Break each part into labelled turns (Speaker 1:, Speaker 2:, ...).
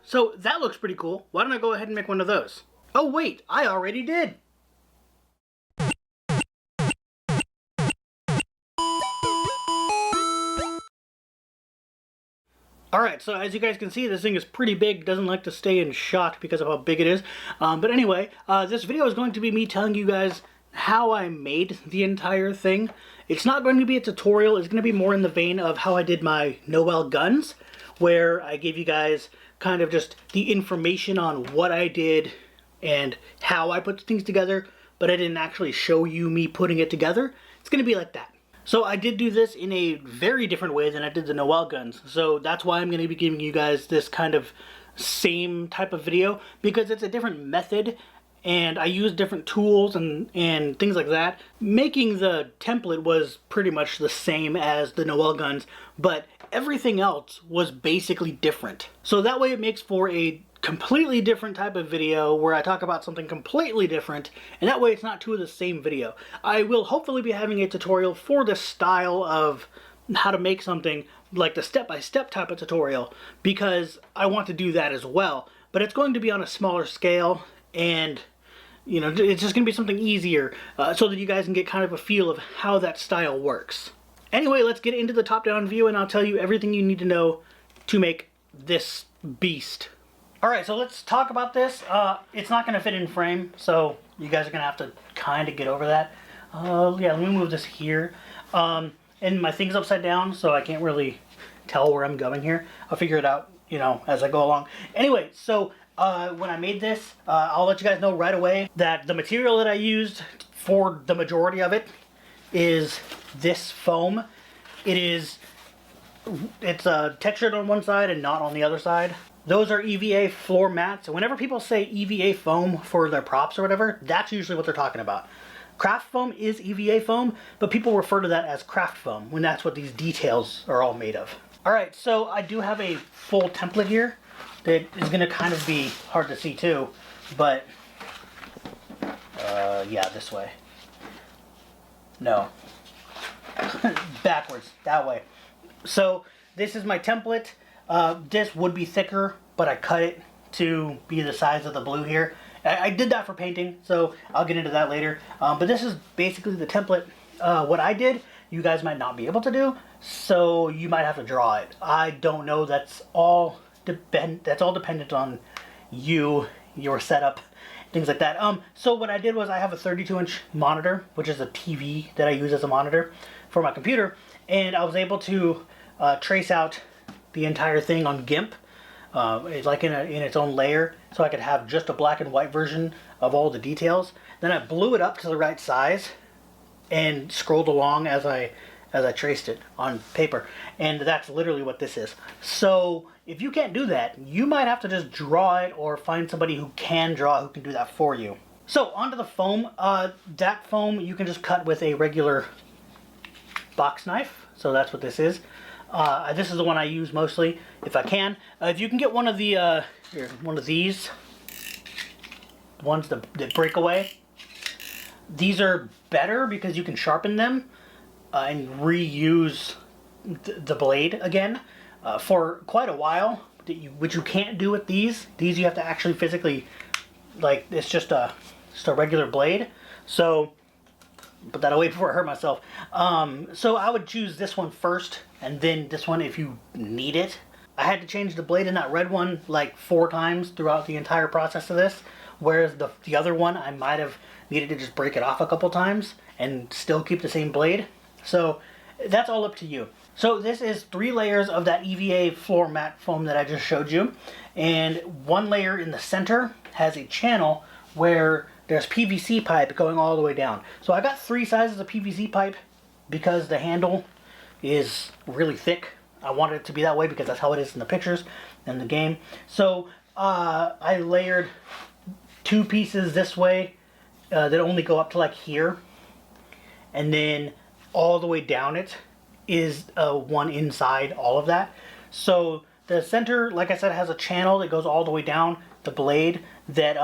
Speaker 1: So that looks pretty cool. Why don't I go ahead and make one of those? Oh wait, I already did. Alright, so as you guys can see, this thing is pretty big. Doesn't like to stay in shot because of how big it is. But anyway, this video is going to be me telling you guys how I made the entire thing. It's not going to be a tutorial. It's going to be more in the vein of how I did my Noel Guns, where I gave you guys kind of just the information on what I did and how I put things together, but I didn't actually show you me putting it together. It's going to be like that. So I did do this in a very different way than I did the Noel Guns. So that's why I'm going to be giving you guys this kind of same type of video, because it's a different method and I use different tools and things like that. Making the template was pretty much the same as the Noel Guns, but everything else was basically different. So that way it makes for a completely different type of video where I talk about something completely different, and that way it's not two of the same video. I will hopefully be having a tutorial for this style of how to make something, like the step-by-step type of tutorial, because I want to do that as well. But it's going to be on a smaller scale, and you know, it's just going to be something easier so that you guys can get kind of a feel of how that style works. Anyway, let's get into the top-down view and I'll tell you everything you need to know to make this beast. Alright, so let's talk about this. It's not going to fit in frame, so you guys are going to have to kind of get over that. Yeah, let me move this here. And my thing's upside down, so I can't really tell where I'm going here. I'll figure it out, you know, as I go along. Anyway, so when I made this, I'll let you guys know right away that the material that I used for the majority of it is this foam. It's textured on one side and not on the other side. Those are EVA floor mats, and whenever people say EVA foam for their props or whatever, that's usually what they're talking about. Craft foam is EVA foam, but people refer to that as craft foam when that's what these details are all made of. Alright, so I do have a full template here that is going to kind of be hard to see too, but yeah, this way. No. Backwards, that way. So this is my template. This would be thicker, but I cut it to be the size of the blue here. I did that for painting, so I'll get into that later. But this is basically the template. What I did, you guys might not be able to do, so you might have to draw it. I don't know. That's all dependent on you, your setup, things like that. So what I did was I have a 32-inch monitor, which is a TV that I use as a monitor for my computer, and I was able to trace out the entire thing on GIMP, it's like in its own layer, so I could have just a black and white version of all the details. Then I blew it up to the right size and scrolled along as I traced it on paper, and that's literally what this is. So if you can't do that, you might have to just draw it or find somebody who can draw, who can do that for you. So onto the foam. That foam you can just cut with a regular box knife, so that's what this is. This is the one I use mostly, if I can. If you can get one of the one of these ones that break away, these are better because you can sharpen them and reuse the blade again for quite a while, which you can't do with these. These you have to actually physically, like, it's just a regular blade. So put that away before I hurt myself. So I would choose this one first, and then this one if you need it. I had to change the blade in that red one like 4 times throughout the entire process of this, whereas the other one I might have needed to just break it off a couple times and still keep the same blade. So that's all up to you. So this is 3 layers of that EVA floor mat foam that I just showed you, and one layer in the center has a channel where there's PVC pipe going all the way down. So I got 3 sizes of PVC pipe because the handle is really thick. I wanted it to be that way because that's how it is in the pictures and the game. So I layered 2 pieces this way that only go up to like here, and then all the way down it is one inside all of that. So the center, like I said, has a channel that goes all the way down the blade that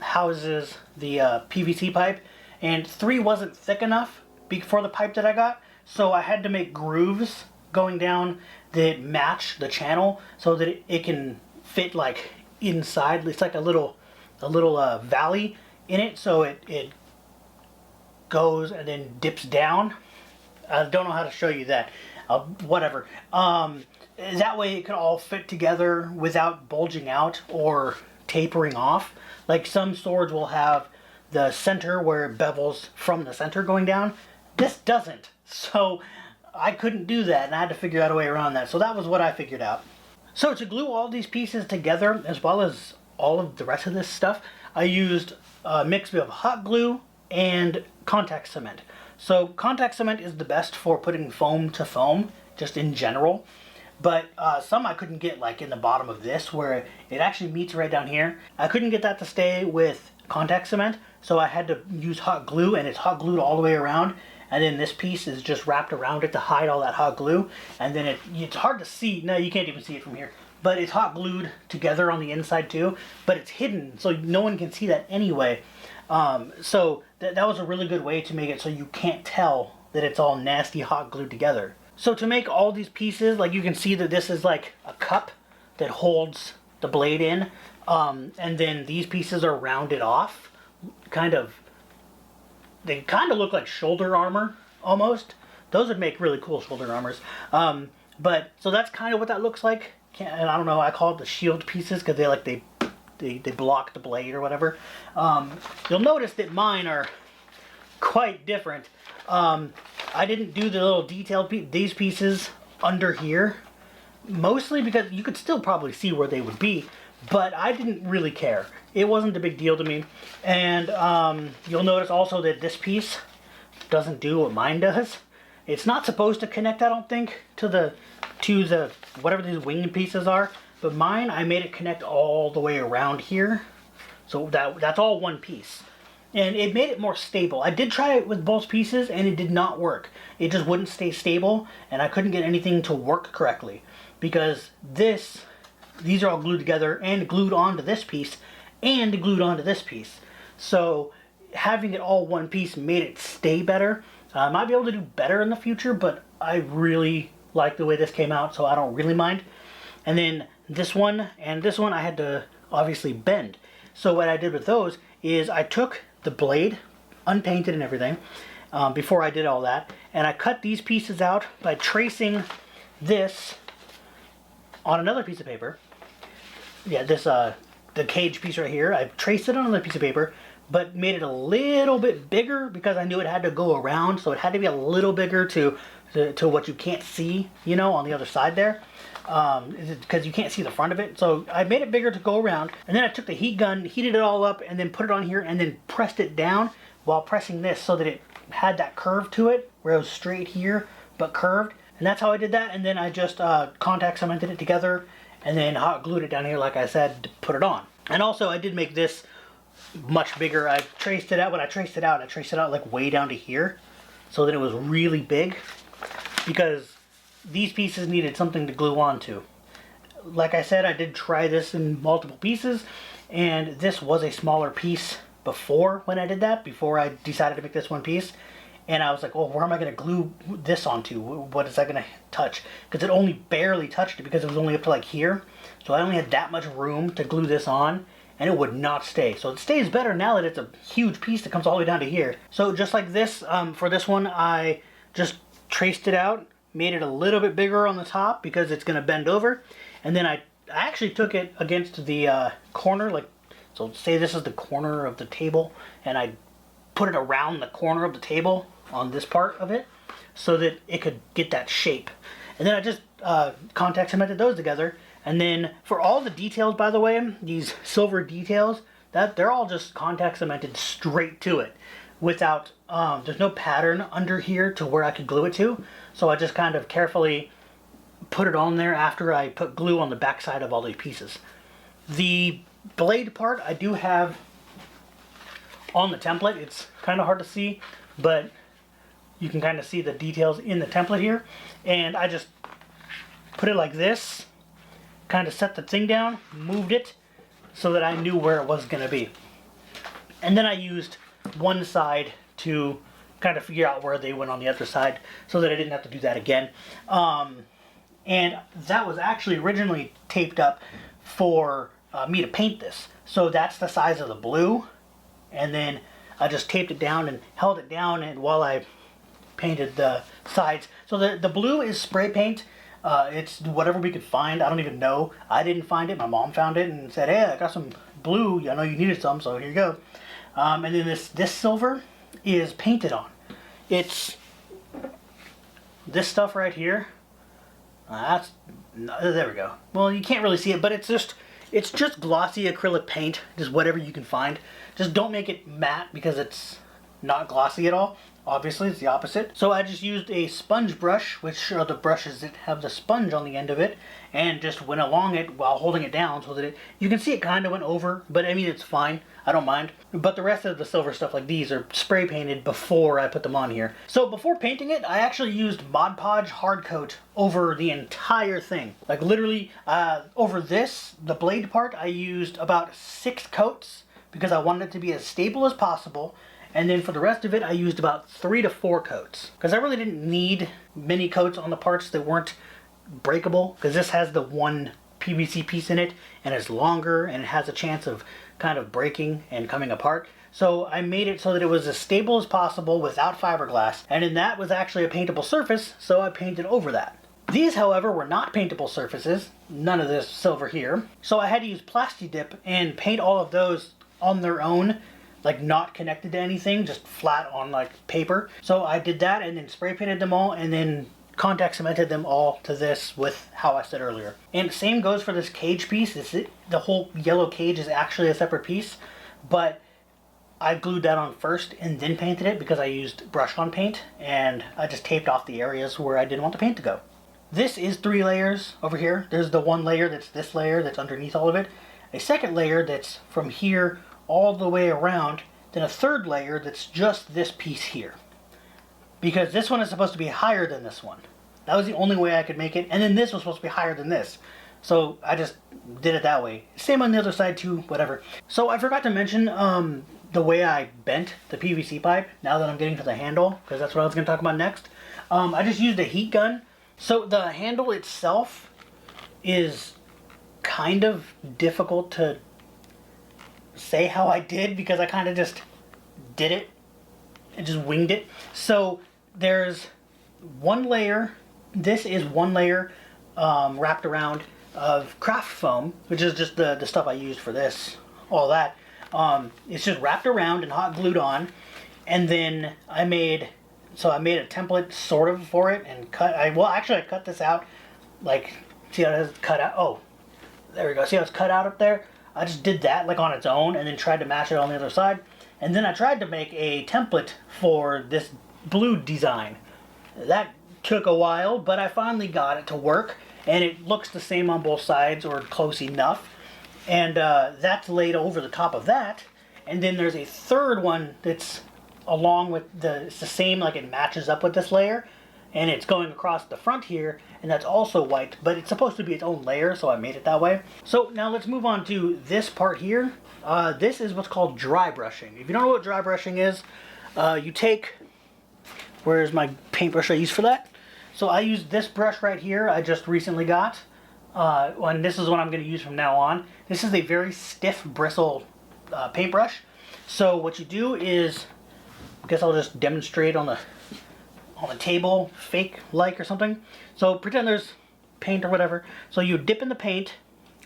Speaker 1: houses the PVC pipe, and 3 wasn't thick enough for the pipe that I got, so I had to make grooves going down that match the channel so that it can fit like inside. It's like a little valley in it, so it goes and then dips down. I don't know how to show you that. Whatever. That way it can all fit together without bulging out or tapering off. Like some swords will have the center where it bevels from the center going down. This doesn't. So I couldn't do that, and I had to figure out a way around that. So that was what I figured out. So to glue all these pieces together, as well as all of the rest of this stuff, I used a mix of hot glue and contact cement. So contact cement is the best for putting foam to foam, just in general. But some I couldn't get, like in the bottom of this, where it actually meets right down here. I couldn't get that to stay with contact cement, so I had to use hot glue, and it's hot glued all the way around. And then this piece is just wrapped around it to hide all that hot glue. And then it's hard to see. No, you can't even see it from here. But it's hot glued together on the inside too. But it's hidden, so no one can see that anyway. So that was a really good way to make it so you can't tell that it's all nasty hot glued together. So to make all these pieces, like you can see that this is like a cup that holds the blade in. And then these pieces are rounded off. They kind of look like shoulder armor, almost. Those would make really cool shoulder armors. But, so that's kind of what that looks like. And I don't know, I call it the shield pieces, because they block the blade or whatever. You'll notice that mine are quite different. I didn't do the little detailed these pieces under here, mostly because you could still probably see where they would be, but I didn't really care. It wasn't a big deal to me. And you'll notice also that this piece doesn't do what mine does. It's not supposed to connect, I don't think, to the whatever these wing pieces are. But mine, I made it connect all the way around here. So that's all one piece. And it made it more stable. I did try it with both pieces, and it did not work. It just wouldn't stay stable, and I couldn't get anything to work correctly. Because these are all glued together and glued onto this piece and glued onto this piece. So having it all one piece made it stay better. I might be able to do better in the future, but I really like the way this came out, so I don't really mind. And then this one and this one I had to obviously bend. So what I did with those is I took the blade, unpainted and everything, before I did all that, and I cut these pieces out by tracing this on another piece of paper. Yeah, this the cage piece right here, I traced it on another piece of paper, but made it a little bit bigger because I knew it had to go around, so it had to be a little bigger to what you can't see, you know, on the other side there, because you can't see the front of it. So I made it bigger to go around, and then I took the heat gun, heated it all up, and then put it on here, and then pressed it down while pressing this so that it had that curve to it, where it was straight here, but curved. And that's how I did that, and then I just contact cemented it together, and then hot glued it down here, like I said, to put it on. And also, I did make this much bigger. I traced it out. When I traced it out like way down to here, so that it was really big, because these pieces needed something to glue onto. Like I said, I did try this in multiple pieces, and this was a smaller piece before when I did that, before I decided to make this one piece. And I was like, well, where am I going to glue this onto? What is that going to touch? Because it only barely touched it, because it was only up to like here. So I only had that much room to glue this on, and it would not stay. So it stays better now that it's a huge piece that comes all the way down to here. So just like this, for this one, I just traced it out, made it a little bit bigger on the top because it's going to bend over. And then I actually took it against the corner, like, so say this is the corner of the table, and I put it around the corner of the table on this part of it so that it could get that shape. And then I just contact cemented those together. And then for all the details, by the way, these silver details, that they're all just contact cemented straight to it, without there's no pattern under here to where I could glue it to. So I just kind of carefully put it on there after I put glue on the back side of all these pieces. The blade part I do have on the template. It's kind of hard to see, but you can kind of see the details in the template here. And I just put it like this, kind of set the thing down, moved it so that I knew where it was going to be. And then I used one side to kind of figure out where they went on the other side so that I didn't have to do that again. And that was actually originally taped up for me to paint this. So that's the size of the blue, and then I just taped it down and held it down and while I painted the sides. So the blue is spray paint. It's whatever we could find. I don't even know. I didn't find it. My mom found it and said, hey, I got some blue. I know you needed some, so here you go. And then this silver is painted on. It's this stuff right here. There we go. Well, you can't really see it, but it's just glossy acrylic paint, just whatever you can find. Just don't make it matte because it's not glossy at all. Obviously, it's the opposite. So I just used a sponge brush, which are the brushes that have the sponge on the end of it, and just went along it while holding it down so that you can see it kind of went over, but I mean, it's fine. I don't mind. But the rest of the silver stuff like these are spray painted before I put them on here. So before painting it, I actually used Mod Podge hard coat over the entire thing. Like literally, over this, the blade part, I used about 6 coats because I wanted it to be as stable as possible. And then for the rest of it, I used about 3 to 4 coats. Because I really didn't need many coats on the parts that weren't breakable. Because this has the one PVC piece in it, and it's longer, and it has a chance of kind of breaking and coming apart. So I made it so that it was as stable as possible without fiberglass. And then that was actually a paintable surface, so I painted over that. These, however, were not paintable surfaces. None of this silver here. So I had to use Plasti-Dip and paint all of those on their own, like not connected to anything, just flat on like paper. So I did that and then spray painted them all and then contact cemented them all to this with how I said earlier. And same goes for this cage piece. The whole yellow cage is actually a separate piece, but I glued that on first and then painted it because I used brush-on paint, and I just taped off the areas where I didn't want the paint to go. This is 3 layers over here. There's the one layer that's this layer that's underneath all of it, a second layer that's from here all the way around, then a third layer that's just this piece here. Because this one is supposed to be higher than this one. That was the only way I could make it, and then this was supposed to be higher than this. So I just did it that way. Same on the other side too, whatever. So I forgot to mention the way I bent the PVC pipe, now that I'm getting to the handle, because that's what I was going to talk about next. I just used a heat gun. So the handle itself is kind of difficult to say how I did because I kind of just did it and just winged it. So there's one layer, this is one layer wrapped around of craft foam, which is just the stuff I used for this, all that. It's just wrapped around and hot glued on, and then I made a template sort of for it and I cut this out, like, see how it's cut out? Oh, there we go, see how it's cut out up there? I just did that like on its own and then tried to match it on the other side. And then I tried to make a template for this blue design. That took a while, but I finally got it to work. And it looks the same on both sides, or close enough. And that's laid over the top of that. And then there's a third one that's along with it's the same, like it matches up with this layer. And it's going across the front here, and that's also white, but it's supposed to be its own layer, so I made it that way. So now let's move on to this part here. This is what's called dry brushing. If you don't know what dry brushing is, you take, where's my paintbrush I use for that? So I use this brush right here I just recently got, and this is what I'm going to use from now on. This is a very stiff bristle paintbrush. So what you do is, I guess I'll just demonstrate on the table, fake like or something. So pretend there's paint or whatever. So you dip in the paint,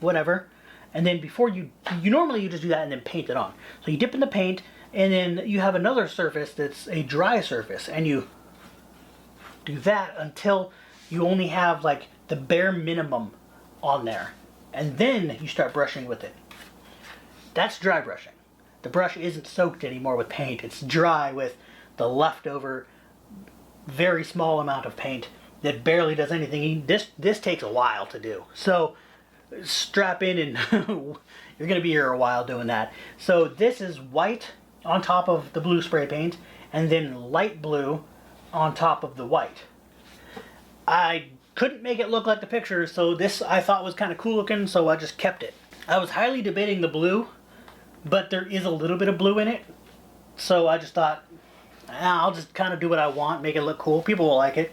Speaker 1: whatever, and then before you normally just do that and then paint it on. So you dip in the paint, and then you have another surface that's a dry surface, and you do that until you only have like the bare minimum on there, and then you start brushing with it. That's dry brushing. The brush isn't soaked anymore with paint. It's dry with the leftover very small amount of paint that barely does anything. This takes a while to do. So strap in and you're going to be here a while doing that. So this is white on top of the blue spray paint, and then light blue on top of the white. I couldn't make it look like the picture, so this I thought was kind of cool looking, so I just kept it. I was highly debating the blue, but there is a little bit of blue in it, so I just thought, I'll just kind of do what I want, make it look cool. People will like it.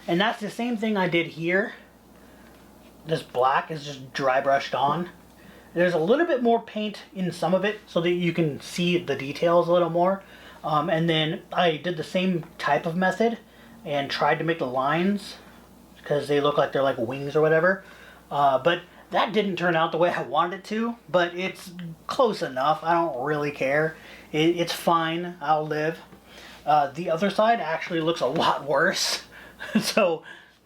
Speaker 1: And that's the same thing I did here. This black is just dry brushed on. There's a little bit more paint in some of it so that you can see the details a little more. And then I did the same type of method and tried to make the lines because they look like they're like wings or whatever. But that didn't turn out the way I wanted it to, but it's close enough. I don't really care. It's fine. I'll live. The other side actually looks a lot worse. So,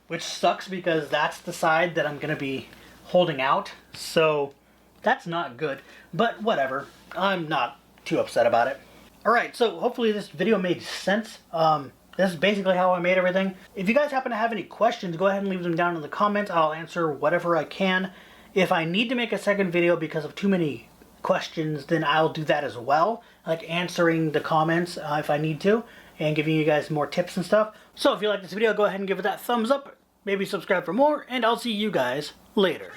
Speaker 1: which sucks because that's the side that I'm going to be holding out. So, that's not good. But whatever. I'm not too upset about it. Alright, so hopefully this video made sense. This is basically how I made everything. If you guys happen to have any questions, go ahead and leave them down in the comments. I'll answer whatever I can. If I need to make a second video because of too many questions, then I'll do that as well. Like answering the comments if I need to, and giving you guys more tips and stuff. So if you like this video, go ahead and give it that thumbs up. Maybe subscribe for more, and I'll see you guys later.